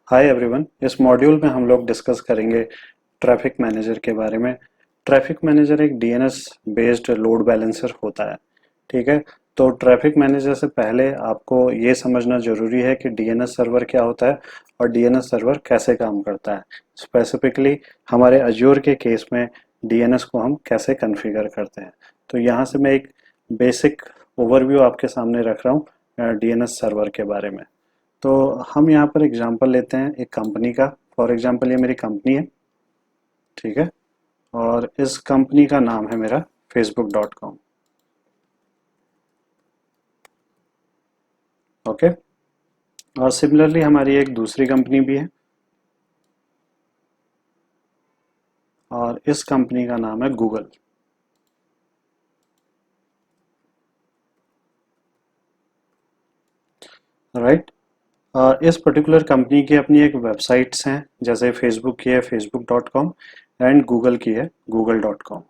Hi everyone. इस module में हम लोग डिस्कस करेंगे ट्रैफिक मैनेजर के बारे में। ट्रैफिक मैनेजर एक डीएनएस बेस्ड लोड बैलेंसर होता है। ठीक है। तो ट्रैफिक मैनेजर से पहले आपको ये समझना जरूरी है कि डीएनएस सर्वर क्या होता है और डीएनएस सर्वर कैसे काम करता है। स्पेसिफिकली हमारे अज्योर के केस में डीएनएस को हम कैसे कॉन्फ़िगर करते हैं। तो यहाँ से मैं एक बेसिक ओवरव्यू आपके सामने रख रहा हूँ डीएनएस सर्वर के बारे में। तो हम यहाँ पर एग्जांपल लेते हैं एक कंपनी का। फॉर एग्जांपल ये मेरी कंपनी है। ठीक है। और इस कंपनी का नाम है मेरा facebook.com। ओके। और सिमिलरली हमारी एक दूसरी कंपनी भी है और इस कंपनी का नाम है गूगल। राइट। इस पर्टिकुलर कंपनी की अपनी एक वेबसाइट्स हैं, जैसे फेसबुक की है facebook.com एंड गूगल की है google.com।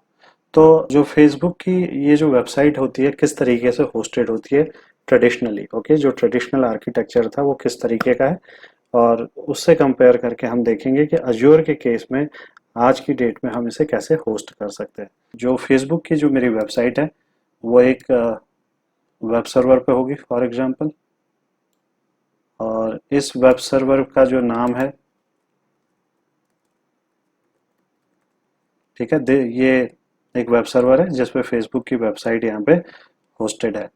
तो जो फेसबुक की ये जो वेबसाइट होती है किस तरीके से होस्टेड होती है ट्रेडिशनली। ओके, जो ट्रेडिशनल आर्किटेक्चर था वो किस तरीके का है और उससे कंपेयर करके हम देखेंगे कि अज्योर के केस में आज की डेट में हम इसे कैसे होस्ट कर सकते हैं। जो फेसबुक की जो मेरी वेबसाइट है वो एक वेब सर्वर पे होगी फॉर एग्जांपल। और इस वेब सर्वर का जो नाम है, ठीक है, ये एक वेब सर्वर है जिसपे फेसबुक की वेबसाइट यहाँ पे होस्टेड है।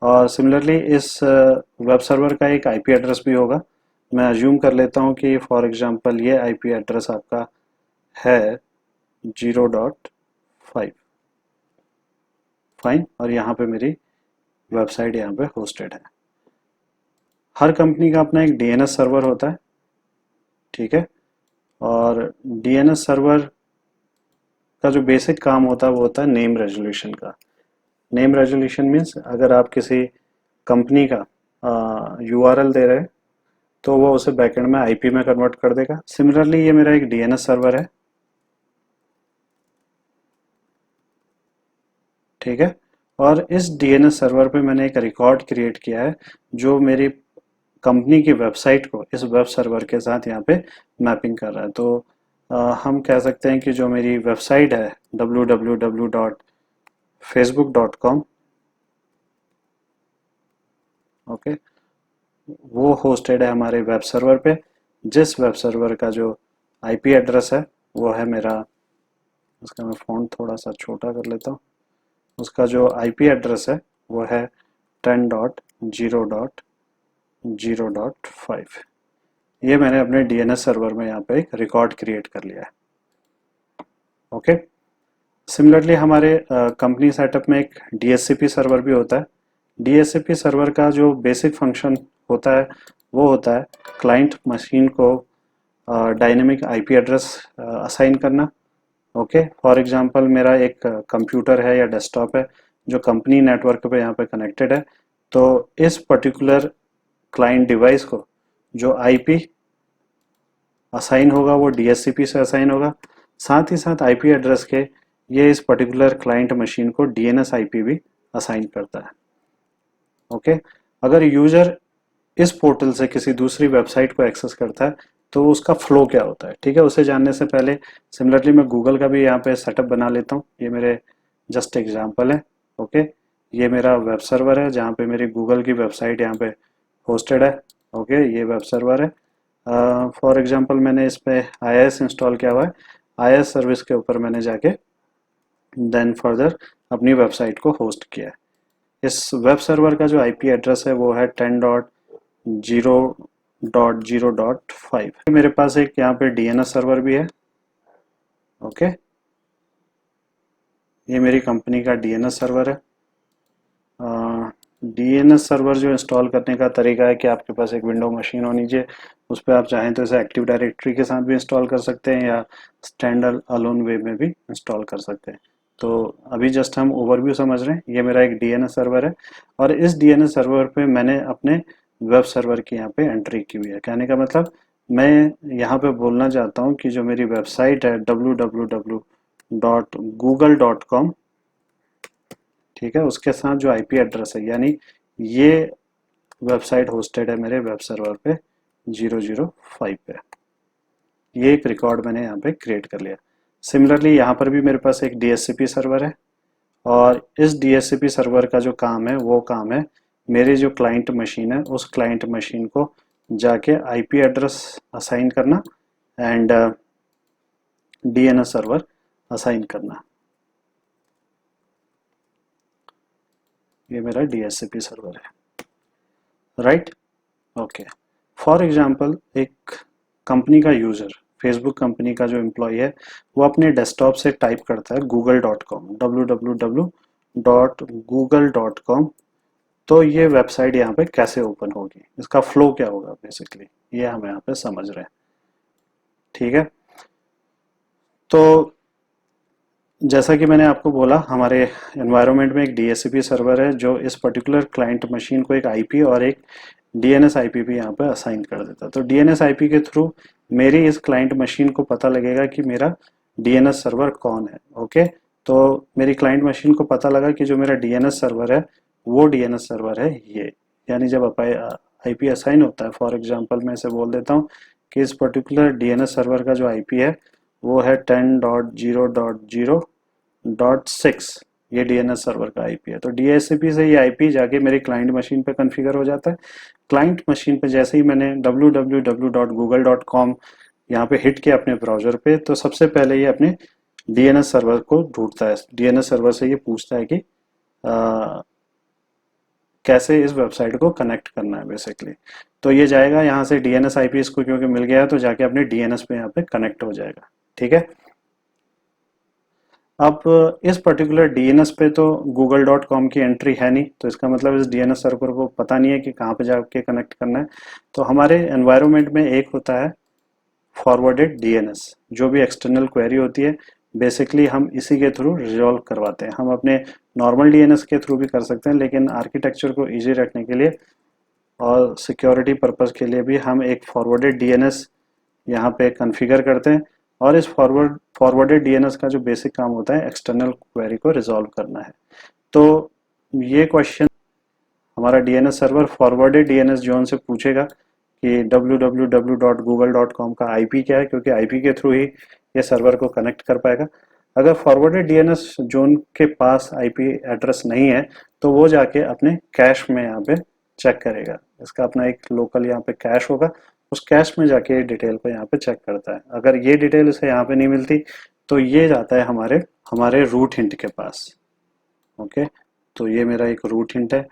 और सिमिलरली इस वेब सर्वर का एक आईपी एड्रेस भी होगा। मैं अज्यूम कर लेता हूँ कि फॉर एग्जांपल ये आईपी एड्रेस आपका है 0.5। फाइन। और यहाँ पे मेरी वेबसाइट यहाँ पे होस्टेड है। हर कंपनी का अपना एक डीएनएस सर्वर होता है। ठीक है। और डीएनएस सर्वर का जो बेसिक काम होता है वो होता है नेम रेजोल्यूशन का। नेम रेजोल्यूशन मीन्स अगर आप किसी कंपनी का यूआरएल दे रहे हैं तो वो उसे बैकएंड में आईपी में कन्वर्ट कर देगा। सिमिलरली ये मेरा एक डीएनएस सर्वर है। ठीक है। और इस डीएनएस सर्वर पे मैंने एक रिकॉर्ड क्रिएट किया है जो मेरी कंपनी की वेबसाइट को इस वेब सर्वर के साथ यहाँ पे मैपिंग कर रहा है। तो हम कह सकते हैं कि जो मेरी वेबसाइट है www.facebook.com, ओके, वो होस्टेड है हमारे वेब सर्वर पे। जिस वेब सर्वर का जो आईपी एड्रेस है वो है मेरा, उसका मैं फ़ॉन्ट थोड़ा सा छोटा कर लेता हूँ। उसका जो आईपी एड्रेस है वो है 10.0.0.5। ये मैंने अपने डीएनएस सर्वर में यहाँ पे एक रिकॉर्ड क्रिएट कर लिया है। ओके। सिमिलरली हमारे कंपनी सेटअप में एक डीएचसीपी सर्वर भी होता है। डीएचसीपी सर्वर का जो बेसिक फंक्शन होता है वो होता है क्लाइंट मशीन को डायनेमिक आईपी एड्रेस असाइन करना। ओके। फॉर एग्जांपल मेरा एक कंप्यूटर है या डेस्कटॉप है जो कंपनी नेटवर्क पे यहाँ पे कनेक्टेड है। तो इस पर्टिकुलर क्लाइंट डिवाइस को जो आईपी असाइन होगा वो डीएचसीपी से असाइन होगा। साथ ही साथ आईपी एड्रेस के ये इस पर्टिकुलर क्लाइंट मशीन को डीएनएस आईपी भी असाइन करता है। ओके। अगर यूजर इस पोर्टल से किसी दूसरी वेबसाइट को एक्सेस करता है तो उसका फ्लो क्या होता है, ठीक है, उसे जानने से पहले सिमिलरली मैं गूगल का भी यहाँ पे सेटअप बना लेता हूँ। ये मेरे जस्ट एग्जांपल है। ओके। ये मेरा वेब सर्वर है जहाँ पे मेरी गूगल की वेबसाइट यहाँ पे होस्टेड है। ओके, ये वेब सर्वर है। फॉर एग्जांपल मैंने इस पे आईएएस इंस्टॉल किया हुआ है। आईएएस सर्विस के ऊपर मैंने जाके देन फर्दर अपनी वेबसाइट को होस्ट किया है। इस वेब सर्वर का जो आईपी एड्रेस है वो है 10.0.0.5। मेरे पास एक यहाँ पे डीएनएस सर्वर भी है। ओके। ये मेरी कंपनी का डीएनएस सर्वर है। डीएनएस सर्वर जो इंस्टॉल करने का तरीका है कि आपके पास एक विंडो मशीन होनी चाहिए। उस पर आप चाहें तो इसे एक्टिव डायरेक्टरी के साथ भी इंस्टॉल कर सकते हैं या स्टैंड अलोन वे में भी इंस्टॉल कर सकते हैं। तो अभी जस्ट हम ओवरव्यू समझ रहे हैं। ये मेरा एक डीएनएस सर्वर है और इस डीएनएस सर्वर पे मैंने अपने वेब सर्वर की यहाँ पे एंट्री की हुई है। कहने का मतलब मैं यहाँ पे बोलना चाहता हूँ कि जो मेरी वेबसाइट है www.google.com, ठीक है, उसके साथ जो आईपी एड्रेस है यानी ये वेबसाइट होस्टेड है मेरे वेब सर्वर पे 005 पे। ये एक रिकॉर्ड मैंने यहाँ पे क्रिएट कर लिया। सिमिलरली यहाँ पर भी मेरे पास एक DHCP सर्वर है, और इस DHCP सर्वर का जो काम है वो काम है मेरी जो क्लाइंट मशीन है उस क्लाइंट मशीन को जाके IP एड्रेस असाइन करना एंड DNS सर्वर असाइन करना। ये मेरा DHCP सर्वर है, राइट। ओके, फॉर एग्जांपल एक कंपनी का यूज़र, फेसबुक कंपनी का जो एम्प्लॉय है, वो अपने डेस्कटॉप से टाइप करता है google.com, www.google.com। तो ये वेबसाइट यहाँ पे कैसे ओपन होगी, इसका फ्लो क्या होगा, बेसिकली ये हम यहाँ पे समझ रहे हैं। ठीक है, तो जैसा कि मैंने आपको बोला, हमारे एनवायरनमेंट में एक DHCP सर्वर है जो इस पर्टिकुलर क्लाइंट मशीन को एक IP और एक DNS IP भी यहाँ पे असाइन कर देता है। तो DNS IP के थ्रू मेरी इस क्लाइंट मशीन को पता लगेगा कि मेरा DNS सर्वर कौन है। ओके, तो मेरी क्लाइंट मशीन को पता लगा कि जो मेरा DNS सर्वर है वो DNS सर्वर है ये, यानी जब IP असाइन होता है, फॉर एग्जाम्पल मैं इसे बोल देता हूँ कि इस पर्टिकुलर DNS सर्वर का जो IP है वो है 10.0.0.6, ये DNS सर्वर का IP है। तो DHCP से ये IP जाके मेरी क्लाइंट मशीन पे कॉन्फ़िगर हो जाता है। क्लाइंट मशीन पे जैसे ही मैंने www.google.com यहाँ पे हिट किया अपने ब्राउज़र पे, तो सबसे पहले ये अपने DNS सर्वर को ढूंढता है। DNS सर्वर से ये पूछता है कि कैसे इस वेबसाइट को कनेक्ट करना है बेसिकली। तो ये जाएगा यहाँ से DNS IP इसको क्योंकि मिल गया है, तो जाके अपने DNS पे यहाँ पे कनेक्ट हो जाएगा। ठीक है, अब इस पर्टिकुलर DNS पे तो google.com की एंट्री है नहीं, तो इसका मतलब इस DNS सर्वर को पता नहीं है कि कहाँ पे जाके कनेक्ट करना है। तो हमारे एनवायरनमेंट में एक होता है फॉरवर्डेड DNS, जो भी एक्सटर्नल क्वेरी होती है बेसिकली हम इसी के थ्रू रिजॉल्व करवाते हैं। हम अपने नॉर्मल DNS के थ्रू भी कर सकते हैं, लेकिन आर्किटेक्चर को ईजी रखने के लिए और सिक्योरिटी पर्पज़ के लिए भी हम एक फॉरवर्डेड DNS यहाँ पे कॉन्फ़िगर करते हैं। और इस फॉरवर्डेड DNS का जो बेसिक काम होता है एक्सटर्नल क्वेरी को रिजॉल्व करना है। तो ये क्वेश्चन हमारा DNS server forwarded DNS zone से पूछेगा कि www.google.com का IP क्या है, क्योंकि IP के थ्रू ही ये सर्वर को कनेक्ट कर पाएगा। अगर फॉरवर्डेड DNS जोन के पास IP एड्रेस नहीं है तो वो जाके अपने कैश में यहाँ पे चेक करेगा। इसका अपना एक लोकल यहाँ पे कैश होगा, उस कैश में जाके डिटेल को यहाँ पे चेक करता है। अगर ये डिटेल इसे यहाँ पे नहीं मिलती तो ये जाता है हमारे रूट हिंट के पास। ओके, तो ये मेरा एक रूट हिंट है।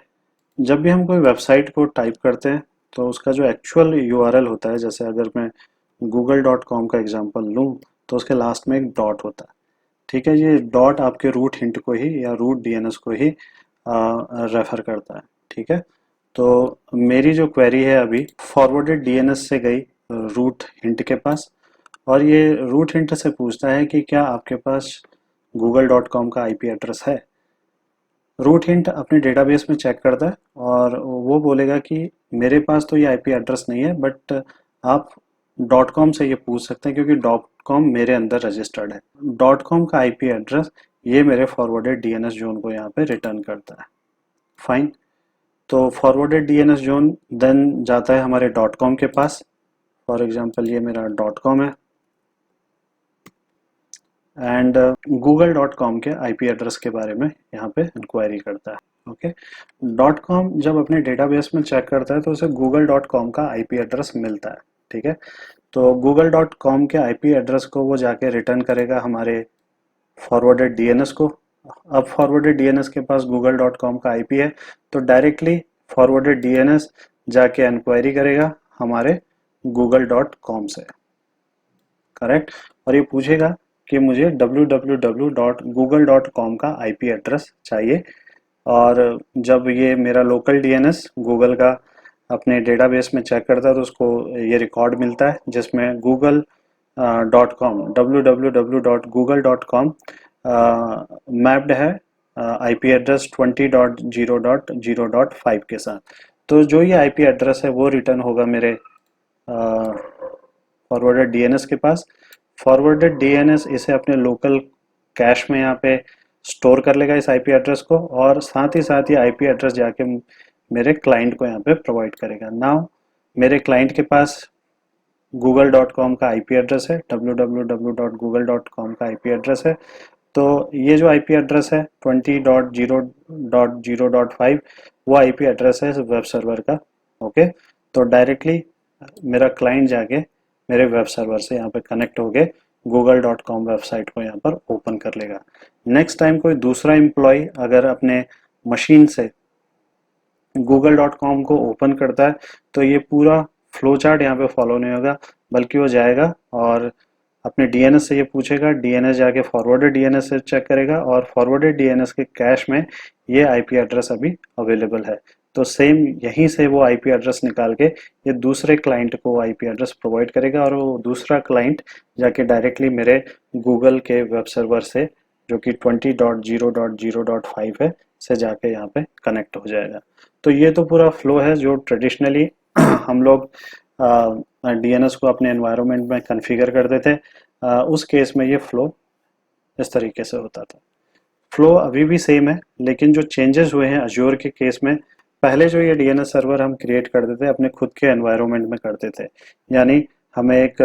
जब भी हम कोई वेबसाइट को टाइप करते हैं तो उसका जो एक्चुअल URL होता है, जैसे अगर मैं google.com का एग्जांपल लूँ तो उसके लास्ट में एक डॉट होता है। ठीक है, ये डॉट आपके रूट हिंट को ही या रूट DNS को ही रेफर करता है। ठीक है, तो मेरी जो क्वेरी है अभी फॉरवर्डेड DNS से गई रूट हिंट के पास, और ये रूट हिंट से पूछता है कि क्या आपके पास google.com का IP एड्रेस है। रूट हिंट अपने डेटाबेस में चेक करता है और वो बोलेगा कि मेरे पास तो ये IP एड्रेस नहीं है, बट आप .com से ये पूछ सकते हैं क्योंकि .com मेरे अंदर रजिस्टर्ड है। .com का IP एड्रेस ये मेरे फॉरवर्डेड DNS जोन को यहाँ पे रिटर्न करता है। फाइन, तो फॉरवर्डेड DNS जोन देन जाता है हमारे .com के पास। फॉर एग्जांपल ये मेरा .com है एंड google.com के IP एड्रेस के बारे में यहाँ पे इंक्वायरी करता है। ओके, .com जब अपने डेटाबेस में चेक करता है तो उसे google.com का IP एड्रेस मिलता है। ठीक है, तो google.com के IP एड्रेस को वो जाके रिटर्न करेगा हमारे फॉरवर्डेड DNS को। अब फॉरवर्डेड DNS के पास google.com का IP है, तो डायरेक्टली फॉरवर्डेड DNS जाके इंक्वायरी करेगा हमारे google.com से। करेक्ट, और ये पूछेगा कि मुझे www.google.com का IP एड्रेस चाहिए। और जब ये मेरा लोकल DNS गूगल का अपने डेटाबेस में चेक करता है तो उसको ये रिकॉर्ड मिलता है जिसमें google.com www.google.com मैप्ड है IP एड्रेस 20.0.0.5 के साथ। तो जो ये IP एड्रेस है वो रिटर्न होगा मेरे फॉरवर्डेड DNS के पास। फॉरवर्डेड DNS इसे अपने लोकल कैश में यहाँ पे स्टोर कर लेगा इस IP एड्रेस को, और साथ ही साथ ये IP एड्रेस जाके मेरे क्लाइंट को यहाँ पे प्रोवाइड करेगा। नाउ मेरे क्लाइंट के पास google.com का आईपी एड्रेस है, www.google.com का आईपी एड्रेस है। तो ये जो आईपी एड्रेस है 20.0.0.5 वो आईपी एड्रेस है इस वेब सर्वर का। ओके, तो डायरेक्टली मेरा क्लाइंट जाके मेरे वेब सर्वर से यहाँ पे कनेक्ट होके google.com वेबसाइट को यहाँ पर ओपन कर लेगा। नेक्स्ट टाइम कोई दूसरा एम्प्लॉय अगर अपने मशीन से google.com को ओपन करता है तो ये पूरा फ्लो चार्ट यहाँ पे फॉलो नहीं होगा, बल्कि वो जाएगा और अपने डीएनएस से ये पूछेगा, डीएनएस जाके फॉरवर्डेड डीएनएस से चेक करेगा और फॉरवर्डेड डीएनएस के कैश में ये आईपी एड्रेस अभी अवेलेबल है। तो सेम यहीं से वो आईपी एड्रेस निकाल के ये दूसरे क्लाइंट को आईपी एड्रेस प्रोवाइड करेगा और वो दूसरा क्लाइंट जाके डायरेक्टली मेरे गूगल के वेब सर्वर से जो कि 20.0.0.5 है से जाके यहाँ पे कनेक्ट हो जाएगा। तो ये तो पूरा फ्लो है जो ट्रेडिशनली हम लोग डीएनएस को अपने एनवायरनमेंट में कॉन्फ़िगर करते थे। उस केस में ये फ्लो इस तरीके से होता था। फ्लो अभी भी सेम है, लेकिन जो चेंजेस हुए हैं अज्योर के केस में, पहले जो ये डीएनएस सर्वर हम क्रिएट करते थे अपने खुद के एनवायरनमेंट में करते थे, यानी हमें एक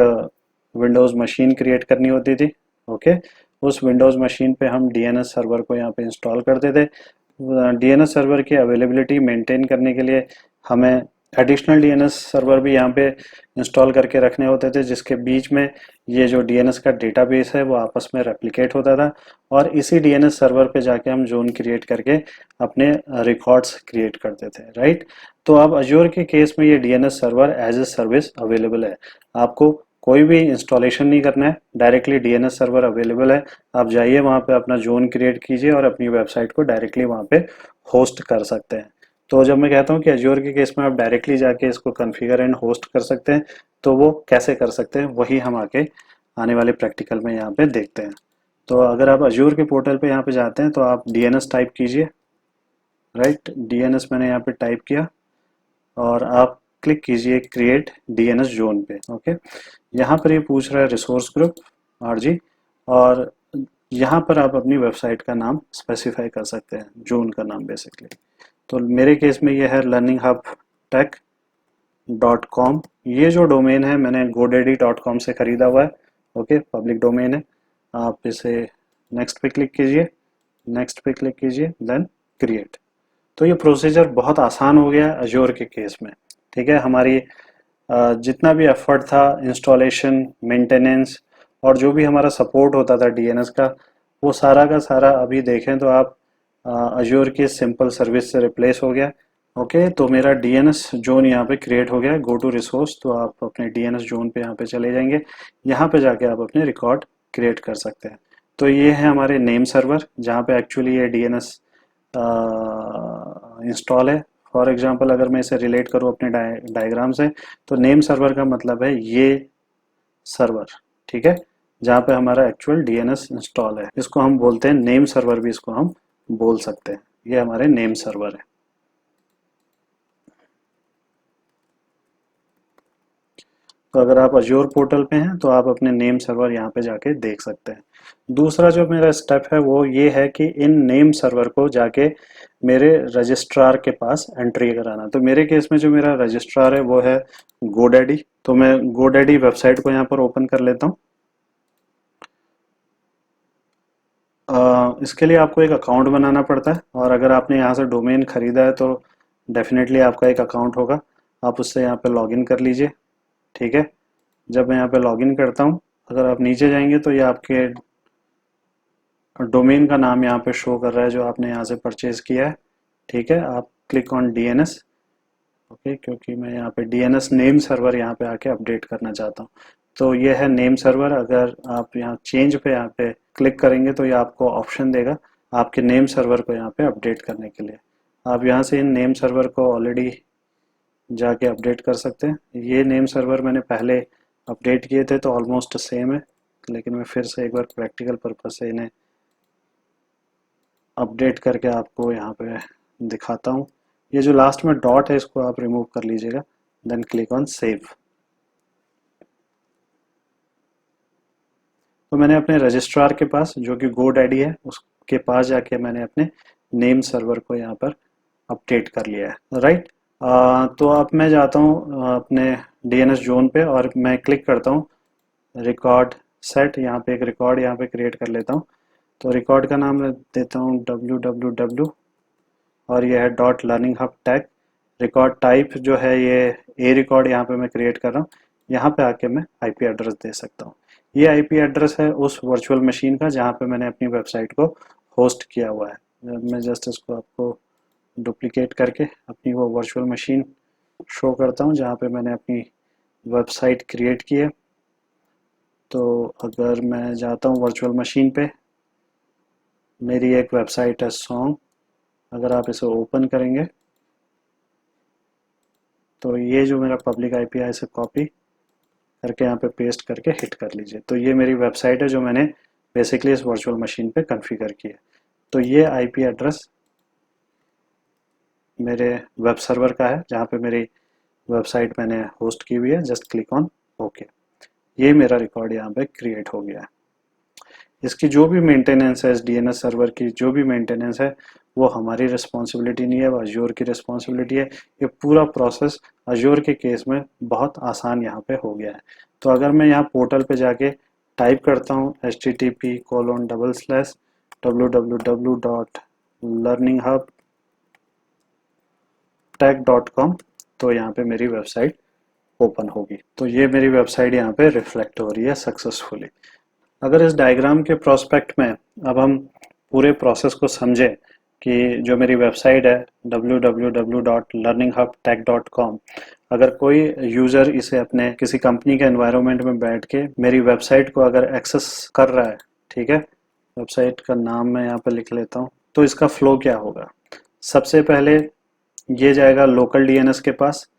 विंडोज़ मशीन क्रिएट करनी होती थी। ओके, उस विंडोज़ मशीन पे हम डीएनएस सर्वर को यहाँ पे इंस्टॉल करते थे। डीएनएस सर्वर की अवेलेबिलिटी मेंटेन करने के लिए हमें एडिशनल डीएनएस सर्वर भी यहाँ पे इंस्टॉल करके रखने होते थे, जिसके बीच में ये जो डीएनएस का डेटाबेस है वो आपस में रेप्लिकेट होता था और इसी डीएनएस सर्वर पे जाके हम जोन क्रिएट करके अपने रिकॉर्ड्स क्रिएट करते थे, राइट। तो अब अज्योर के केस में ये DNS server as a service available है। आपको कोई भी इंस्टॉलेशन नहीं करना है, डायरेक्टली डीएनएस सर्वर अवेलेबल है। आप जाइए वहाँ पे अपना जोन क्रिएट कीजिए और अपनी वेबसाइट को डायरेक्टली वहाँ पे होस्ट कर सकते हैं। तो जब मैं कहता हूँ कि अज्योर के केस में आप डायरेक्टली जाके इसको कॉन्फ़िगर एंड होस्ट कर सकते हैं, तो वो कैसे कर सकते हैं वही हम आगे आने वाले प्रैक्टिकल में यहाँ पे देखते हैं। तो अगर आप अज्योर के पोर्टल पे यहाँ पे जाते हैं तो आप डीएनएस टाइप कीजिए, राइट। डीएनएस मैंने यहाँ पे टाइप किया और आप क्लिक कीजिए क्रिएट डीएनएस जोन पे। ओके, यहाँ पर ये पूछ रहा है रिसोर्स ग्रुप आरजी, और यहाँ पर आप अपनी वेबसाइट का नाम स्पेसिफाई कर सकते हैं, जोन का नाम बेसिकली। तो मेरे केस में ये है learninghubtech.com। ये जो डोमेन है मैंने godaddy.com से खरीदा हुआ है। ओके, पब्लिक डोमेन है। आप इसे नेक्स्ट पे क्लिक कीजिए, नेक्स्ट पे क्लिक कीजिए, देन क्रिएट। तो ये प्रोसीजर बहुत आसान हो गया है अज्योर के केस में। ठीक है, हमारी जितना भी एफर्ट था इंस्टॉलेशन, मेंटेनेंस और जो भी हमारा सपोर्ट होता था डीएनएस का, वो सारा का सारा अभी देखें तो आप अज्योर की सिंपल सर्विस से रिप्लेस हो गया। ओके, तो मेरा डीएनएस जोन यहाँ पे क्रिएट हो गया है। गो टू रिसोर्स, तो आप अपने डीएनएस जोन पे यहाँ पे चले जाएंगे। यहाँ पे जाके आप अपने रिकॉर्ड क्रिएट कर सकते हैं। तो ये है हमारे नेम सर्वर जहाँ पे एक्चुअली ये डीएनएस इंस्टॉल है। फॉर एग्जांपल अगर मैं इसे रिलेट करूँ अपने डायग्राम से, तो नेम सर्वर का मतलब है ये सर्वर, ठीक है, जहाँ पे हमारा एक्चुअल डीएनएस इंस्टॉल है। इसको हम बोलते हैं नेम सर्वर, भी इसको हम बोल सकते हैं। ये हमारे नेम सर्वर है। तो अगर आप अज्योर पोर्टल पे हैं तो आप अपने नेम सर्वर यहाँ पे जाके देख सकते हैं। दूसरा जो मेरा स्टेप है वो ये है कि इन नेम सर्वर को जाके मेरे रजिस्ट्रार के पास एंट्री कराना। तो मेरे केस में जो मेरा रजिस्ट्रार है वो है गोडैडी। तो मैं गोडैडी वेबसाइट को यहाँ पर ओपन कर लेता हूँ। इसके लिए आपको एक अकाउंट बनाना पड़ता है, और अगर आपने यहाँ से डोमेन खरीदा है तो डेफिनेटली आपका एक अकाउंट होगा। आप उससे यहाँ पे लॉगिन कर लीजिए। ठीक है, जब मैं यहाँ पे लॉगिन करता हूँ, अगर आप नीचे जाएंगे तो ये आपके डोमेन का नाम यहाँ पे शो कर रहा है जो आपने यहाँ से परचेज किया है। ठीक है, आप क्लिक ऑन डीएनएस। ओके, क्योंकि मैं यहाँ पे डीएनएस नेम सर्वर यहाँ पे आके अपडेट करना चाहता हूँ। तो ये है नेम सर्वर। अगर आप यहाँ चेंज पे यहाँ पे क्लिक करेंगे तो ये आपको ऑप्शन देगा आपके नेम सर्वर को यहाँ पे अपडेट करने के लिए। आप यहाँ से इन नेम सर्वर को ऑलरेडी जाके अपडेट कर सकते हैं। ये नेम सर्वर मैंने पहले अपडेट किए थे तो ऑलमोस्ट सेम है, लेकिन मैं फिर से एक बार प्रैक्टिकल पर्पज से इन्हें अपडेट करके आपको यहाँ पे दिखाता हूँ। ये जो लास्ट में डॉट है इसको आप रिमूव कर लीजिएगा, देन क्लिक ऑन सेव। तो मैंने अपने रजिस्ट्रार के पास जो कि गोडैडी है उसके पास जाके मैंने अपने नेम सर्वर को यहाँ पर अपडेट कर लिया है, राइट। तो अब मैं जाता हूँ अपने डीएनएस जोन पे और मैं क्लिक करता हूँ रिकॉर्ड सेट। यहाँ पे एक रिकॉर्ड यहाँ पे क्रिएट कर लेता हूँ। तो रिकॉर्ड का नाम मैं देता हूँ www और ये है dot learning hub tag. Record type जो है ये ए रिकॉर्ड यहाँ पे मैं क्रिएट कर रहा हूँ। यहाँ पे आके मैं आईपी एड्रेस दे सकता हूँ। ये आईपी एड्रेस है उस वर्चुअल मशीन का जहाँ पे मैंने अपनी वेबसाइट को होस्ट किया हुआ है। मैं जस्ट इसको आपको डुप्लीकेट करके अपनी वो वर्चुअल मशीन शो करता हूँ जहाँ पे मैंने अपनी वेबसाइट क्रिएट की है। तो अगर मैं जाता हूँ वर्चुअल मशीन पे, मेरी एक वेबसाइट है सॉन्ग। अगर आप इसे ओपन करेंगे तो ये जो मेरा पब्लिक आईपी है इसे कॉपी करके यहाँ पे पेस्ट करके हिट कर लीजिए। तो ये मेरी वेबसाइट है जो मैंने बेसिकली इस वर्चुअल मशीन पे कॉन्फ़िगर की है। तो ये आईपी एड्रेस मेरे वेब सर्वर का है जहाँ पे मेरी वेबसाइट मैंने होस्ट की हुई है। Just click on okay. ये मेरा रिकॉर्ड यहाँ पे क्रिएट हो गया है। इसकी जो भी मेंटेनेंस है, इस डीएनएस सर्वर की जो भी मेंटेनेंस है वो हमारी रिस्पॉन्सिबिलिटी नहीं है, वो अज्योर की रिस्पॉन्सिबिलिटी है। ये पूरा प्रोसेस अज्योर के केस में बहुत आसान यहाँ पे हो गया है। तो अगर मैं यहाँ पोर्टल पे जाके टाइप करता हूँ http://www.learninghubtech.com, तो यहाँ पे मेरी वेबसाइट ओपन होगी। तो ये मेरी वेबसाइट यहाँ पे रिफ्लेक्ट हो रही है सक्सेसफुली। अगर इस डायग्राम के प्रोस्पेक्ट में अब हम पूरे प्रोसेस को समझें कि जो मेरी वेबसाइट है www.learninghubtech.com, अगर कोई यूज़र इसे अपने किसी कंपनी के एनवायरनमेंट में बैठ के मेरी वेबसाइट को अगर एक्सेस कर रहा है, ठीक है, वेबसाइट का नाम मैं यहाँ पे लिख लेता हूँ। तो इसका फ्लो क्या होगा? सबसे पहले ये जाएगा लोकल डीएनएस के पास।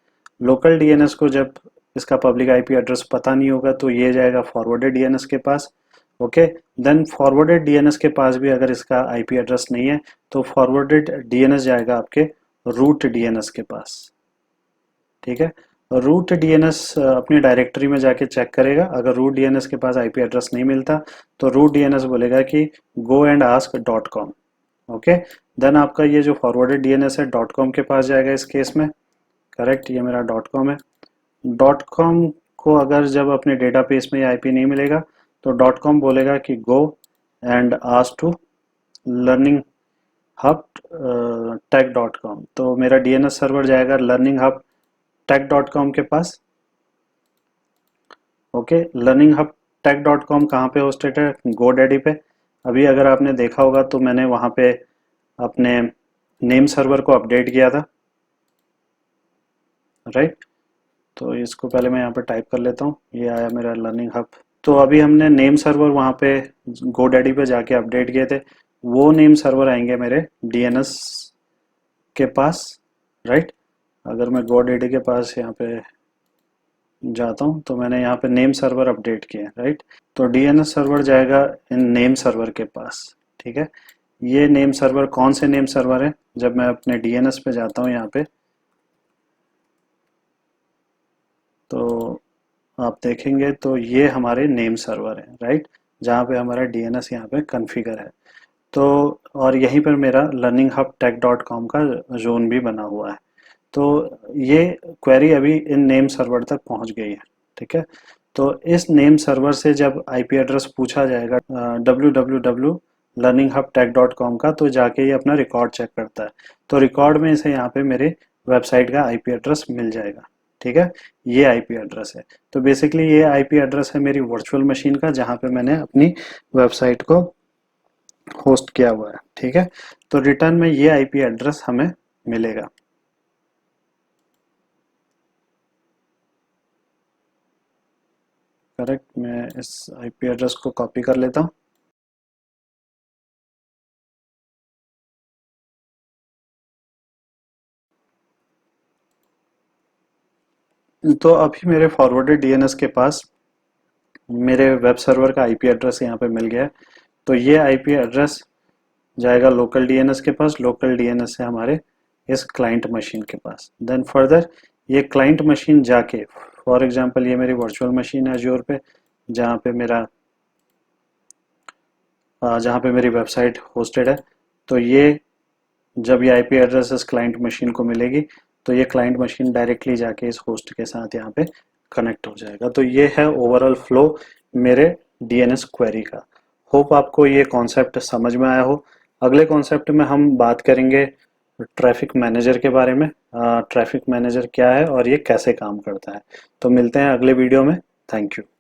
लोकल डीएनएस को जब इसका पब्लिक आईपी एड्रेस पता नहीं होगा तो ये जाएगा फॉरवर्डेड डीएनएस के पास। ओके, देन फॉरवर्डेड डीएनएस के पास भी अगर इसका आईपी एड्रेस नहीं है तो फॉरवर्डेड डीएनएस जाएगा आपके रूट डीएनएस के पास। ठीक है, रूट डीएनएस अपनी डायरेक्टरी में जाके चेक करेगा। अगर रूट डीएनएस के पास आईपी एड्रेस नहीं मिलता तो रूट डीएनएस बोलेगा कि go and ask dot com. Okay, then आपका ये जो फॉरवर्डेड डीएनएस है डॉट कॉम के पास जाएगा इस केस में। करेक्ट, ये मेरा डॉट कॉम है। डॉट कॉम को अगर जब अपने डेटाबेस में आईपी नहीं मिलेगा तो डॉट कॉम बोलेगा कि go and ask to learning hub tech dot com. तो मेरा डीएनएस सर्वर जाएगा learning hub tech dot com के पास। Okay, learning hub tech dot com कहाँ पे होस्टेड है? गोडैडी पे। अभी अगर आपने देखा होगा तो मैंने वहाँ पे अपने नेम सर्वर को अपडेट किया था, राइट। तो इसको पहले मैं यहाँ पे टाइप कर लेता हूँ। ये आया मेरा लर्निंग हब। तो अभी हमने नेम सर्वर वहाँ पे गोडैडी पे जाके अपडेट किए थे, वो नेम सर्वर आएंगे मेरे डीएनएस के पास, राइट। अगर मैं गोडैडी के पास यहाँ पे जाता हूँ तो मैंने यहाँ पे नेम सर्वर अपडेट किए, राइट। तो डीएनएस सर्वर जाएगा इन नेम सर्वर के पास। ठीक है, ये नेम सर्वर कौन से नेम सर्वर है? जब मैं अपने डीएनएस पे जाता हूँ यहाँ पे तो आप देखेंगे तो ये हमारे नेम सर्वर है, राइट, जहाँ पे हमारा डीएनएस यहाँ पे कॉन्फ़िगर है। तो और यहीं पर मेरा learning hub tech dot com का जोन भी बना हुआ है। तो ये क्वेरी अभी इन नेम सर्वर तक पहुंच गई है। ठीक है, तो इस नेम सर्वर से जब आईपी एड्रेस पूछा जाएगा www learning hub tech dot com का, तो जाके ये अपना रिकॉर्ड चेक करता है। तो रिकॉर्ड में इसे यहाँ पे मेरे वेबसाइट का आईपी एड्रेस मिल जाएगा। ठीक है, ये आईपी एड्रेस है। तो बेसिकली ये आईपी एड्रेस है मेरी वर्चुअल मशीन का जहाँ पे मैंने अपनी वेबसाइट को होस्ट किया हुआ है। ठीक है, तो रिटर्न में ये आईपी एड्रेस हमें मिलेगा। करेक्ट, मैं इस आईपी एड्रेस को कॉपी कर लेता हूँ। तो अभी मेरे फॉरवर्डेड डीएनएस के पास मेरे वेब सर्वर का आईपी एड्रेस यहाँ पे मिल गया है। तो ये आईपी एड्रेस जाएगा लोकल डीएनएस के पास, लोकल डीएनएस से हमारे इस क्लाइंट मशीन के पास। देन फर्दर ये क्लाइंट मशीन जाके, फॉर एग्जांपल ये मेरी वर्चुअल मशीन है अज्योर पे जहाँ पे मेरा जहाँ पे मेरी वेबसाइट होस्टेड है। तो ये जब ये आईपी एड्रेस इस क्लाइंट मशीन को मिलेगी तो ये क्लाइंट मशीन डायरेक्टली जाके इस होस्ट के साथ यहाँ पे कनेक्ट हो जाएगा। तो ये है ओवरऑल फ्लो मेरे डीएनएस क्वेरी का। होप आपको ये कॉन्सेप्ट समझ में आया हो। अगले कॉन्सेप्ट में हम बात करेंगे ट्रैफिक मैनेजर के बारे में। ट्रैफिक मैनेजर क्या है और ये कैसे काम करता है। तो मिलते हैं अगले वीडियो में। Thank you.